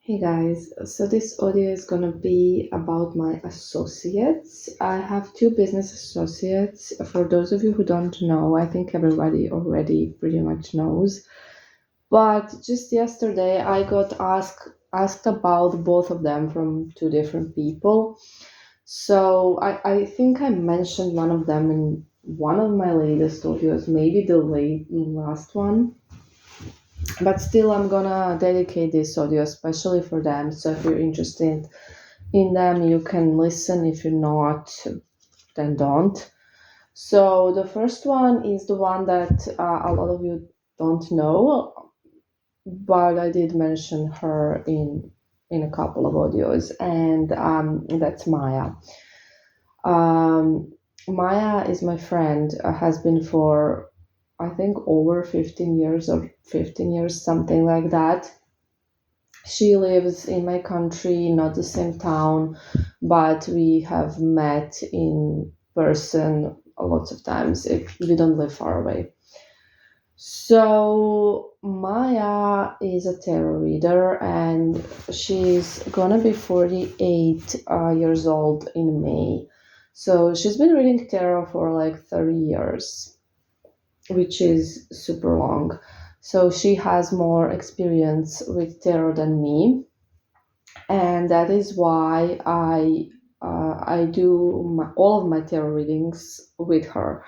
Hey guys, so this audio is gonna be about my associates. I have two business associates. For those of you who don't know, I think everybody already pretty much knows. But just yesterday, I got asked about both of them from two different people. So I think I mentioned one of them in one of my latest audios, maybe the last one. But still, I'm gonna dedicate this audio especially for them. So if you're interested in them, you can listen. If you're not, then don't. So the first one is the one that a lot of you don't know, but I did mention her in a couple of audios, and that's Maya. Um, Maya is my friend. Has been for I think over 15 years or 15 years, something like that. She lives in my country, not the same town, but we have met in person lots of times. We don't live far away. So Maya is a tarot reader, and she's gonna be 48 years old in May. So she's been reading tarot for like 30 years, which is super long. So she has more experience with tarot than me, and that is why I do all of my tarot readings with her.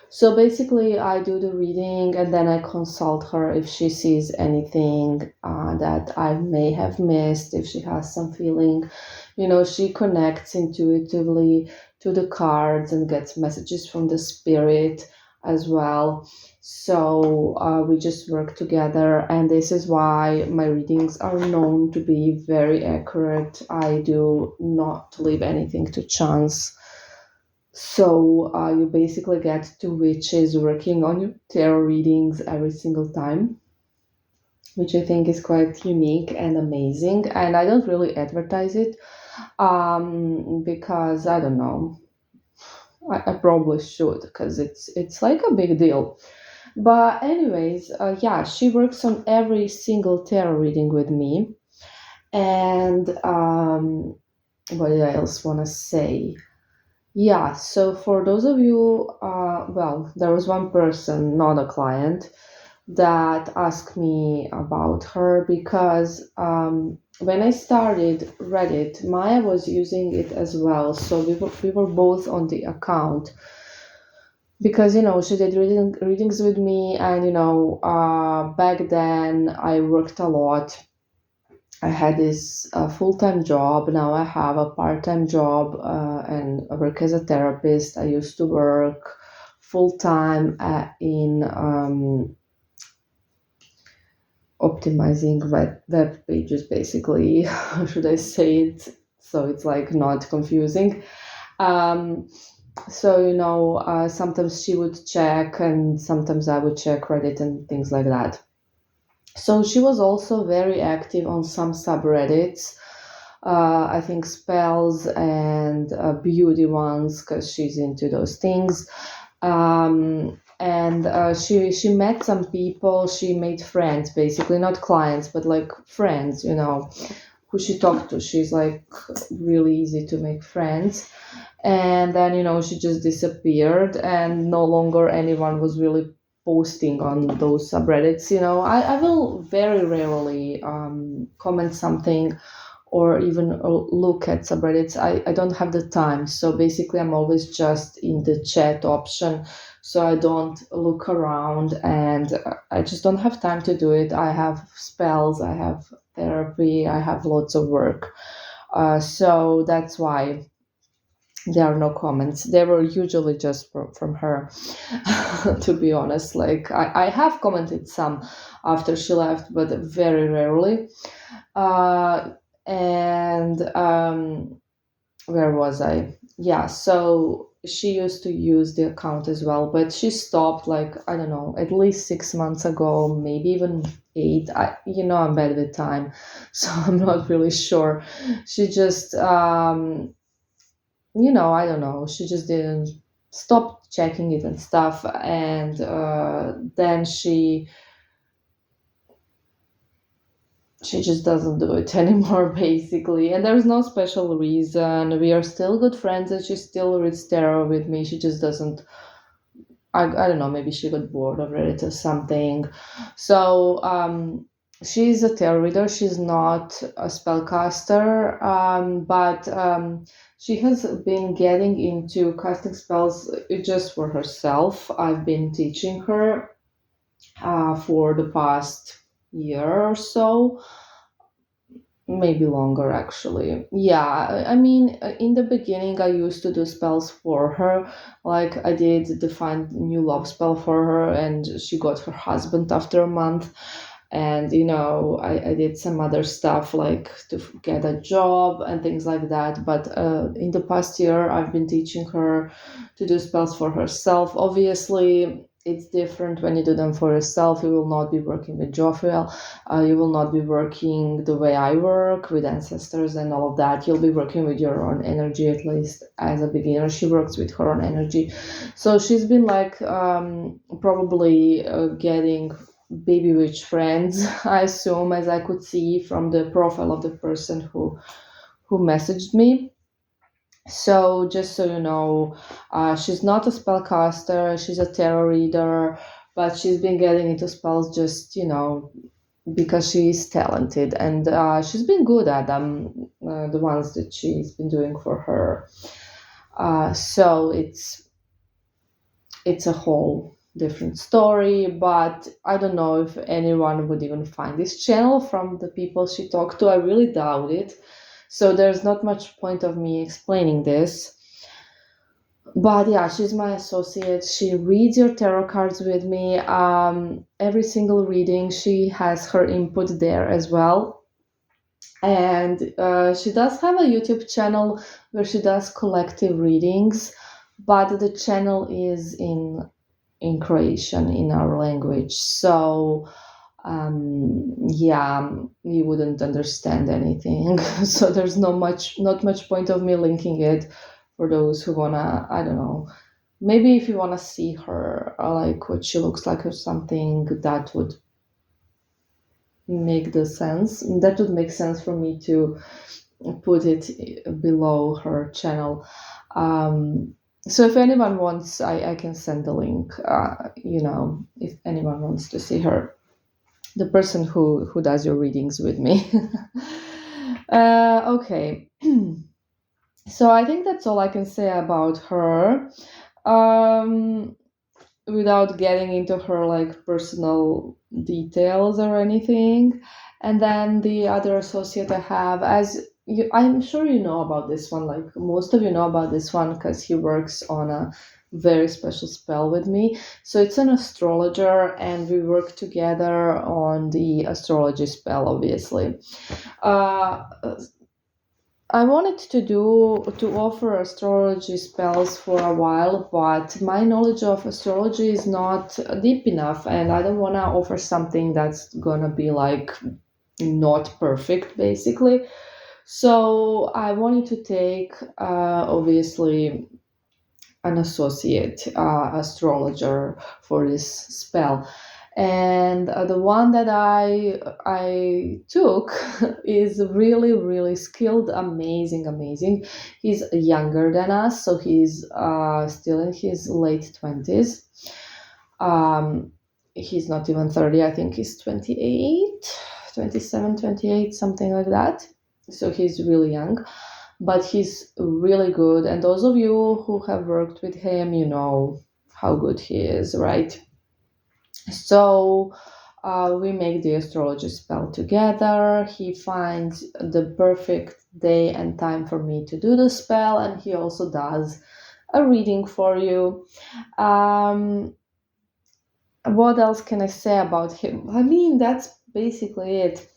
So basically, I do the reading and then I consult her if she sees anything that I may have missed, if she has some feeling. She connects intuitively to the cards and gets messages from the spirit as well. So we just work together, and this is why my readings are known to be very accurate. I do not leave anything to chance. So you basically get two witches working on your tarot readings every single time, which I think is quite unique and amazing. And I don't really advertise it because I don't know. I probably should because it's like a big deal. But anyways, yeah, she works on every single tarot reading with me. And what did I else want to say? Yeah, so for those of you, well, there was one person, not a client, that asked me about her because when I started Reddit, Maya was using it as well. So we were both on the account because she did readings with me, and back then I worked a lot. I had this full-time job. Now I have a part-time job, and I work as a therapist. I used to work full-time in optimizing web pages, basically. How should I say it? So it's like not confusing. Um, so sometimes she would check, and sometimes I would check Reddit and things like that. So she was also very active on some subreddits. I think spells and beauty ones, because she's into those things. And she met some people. She made friends, basically not clients, but like friends. Who she talked to. She's like really easy to make friends. And then she just disappeared, and no longer anyone was really posting on those subreddits. I will very rarely comment something or even look at subreddits. I don't have the time. So basically, I'm always just in the chat option. So I don't look around, and I just don't have time to do it. I have spells, I have therapy, I have lots of work. So that's why there are no comments. They were usually just from her, to be honest. Like, I have commented some after she left, but very rarely. Uh, and where was I? Yeah, so she used to use the account as well, but she stopped, like, I don't know, at least 6 months ago, maybe even eight. I'm bad with time, so I'm not really sure. She just I don't know, she just didn't stop checking it and stuff. And then she just doesn't do it anymore, basically. And there's no special reason. We are still good friends, and she still reads tarot with me. She just doesn't. I don't know. Maybe she got bored of it or something. So she's a tarot reader. She's not a spellcaster, but she has been getting into casting spells just for herself. I've been teaching her for the past year or so, maybe longer actually. Yeah, I mean, in the beginning, I used to do spells for her. Like I did the find new love spell for her, and she got her husband after a month. And I did some other stuff like to get a job and things like that. But in the past year, I've been teaching her to do spells for herself. Obviously, it's different when you do them for yourself. You will not be working with Jophiel. You will not be working the way I work with ancestors and all of that. You'll be working with your own energy, at least as a beginner. She works with her own energy. So she's been like probably getting baby witch friends, I assume, as I could see from the profile of the person who messaged me. So just so you know, she's not a spellcaster. She's a tarot reader, but she's been getting into spells just because she's talented, and she's been good at them, the ones that she's been doing for her. So it's a whole different story, but I don't know if anyone would even find this channel from the people she talked to. I really doubt it. So there's not much point of me explaining this. But yeah, she's my associate. She reads your tarot cards with me. Every single reading, she has her input there as well. And she does have a YouTube channel where she does collective readings, but the channel is in Croatian, in our language. So yeah, you wouldn't understand anything. So there's not much point of me linking it for those who wanna, I don't know, maybe if you wanna see her, like what she looks like or something, that would make sense for me to put it below her channel. So if anyone wants, I can send the link. If anyone wants to see her, the person who does your readings with me. Okay. So I think that's all I can say about her. Without getting into her like personal details or anything. And then the other associate I have, I'm sure you know about this one, like most of you know about this one because he works on a very special spell with me. So it's an astrologer, and we work together on the astrology spell, obviously. Uh, I wanted to offer astrology spells for a while, but my knowledge of astrology is not deep enough, and I don't want to offer something that's gonna be like not perfect, basically. So I wanted to take, obviously, an associate astrologer for this spell. And the one that I took is really really skilled, amazing. He's younger than us, so he's still in his late 20s. um, he's not even 30. I think he's 28, 27, 28, something like that. So he's really young, but he's really good. And those of you who have worked with him, you know how good he is, right? So we make the astrology spell together. He finds the perfect day and time for me to do the spell, and he also does a reading for you. What else can I say about him? I mean, that's basically it.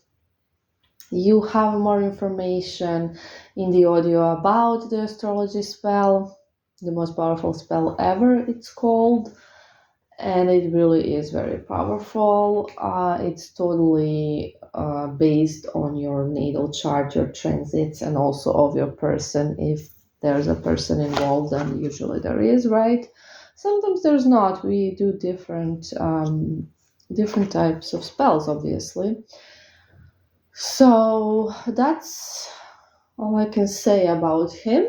You have more information in the audio about the astrology spell, the most powerful spell ever, it's called. And it really is very powerful. It's totally based on your natal chart, your transits, and also of your person. If there's a person involved, and usually there is, right? Sometimes there's not. We do different types of spells, obviously. So that's all I can say about him.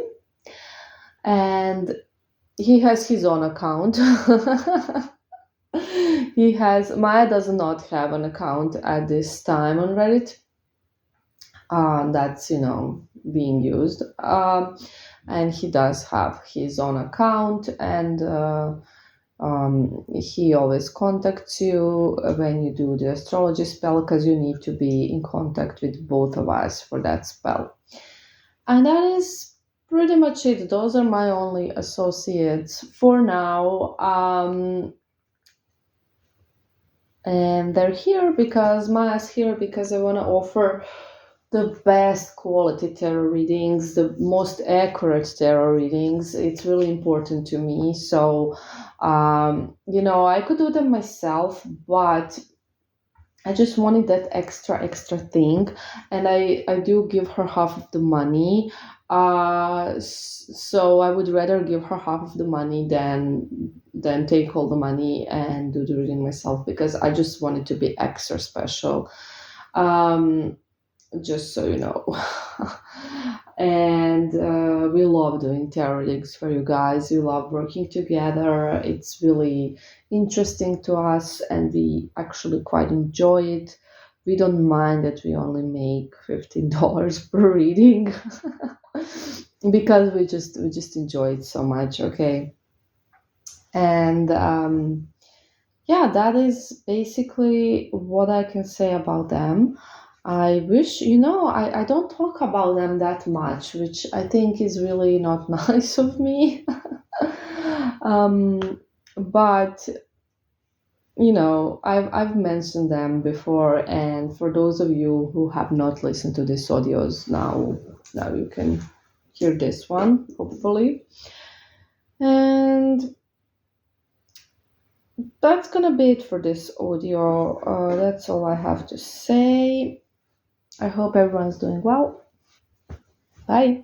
And he has his own account. He has Maya does not have an account at this time on Reddit. That's being used. And he does have his own account, and he always contacts you when you do the astrology spell, because you need to be in contact with both of us for that spell. And that is pretty much it. Those are my only associates for now. And they're here because Maya's here because I want to offer the best quality tarot readings, the most accurate tarot readings. It's really important to me. So, I could do them myself, but I just wanted that extra thing, and I do give her half of the money. So I would rather give her half of the money than take all the money and do the reading myself, because I just want it to be extra special. Um, just so you know. And we love doing tarot readings for you guys. We love working together. It's really interesting to us, and we actually quite enjoy it. We don't mind that we only make $15 per reading because we just enjoy it so much. Okay. And yeah, that is basically what I can say about them. I wish, I don't talk about them that much, which I think is really not nice of me. um, but I've mentioned them before, and for those of you who have not listened to these audios, now you can hear this one, hopefully. And that's gonna be it for this audio. That's all I have to say. I hope everyone's doing well. Bye.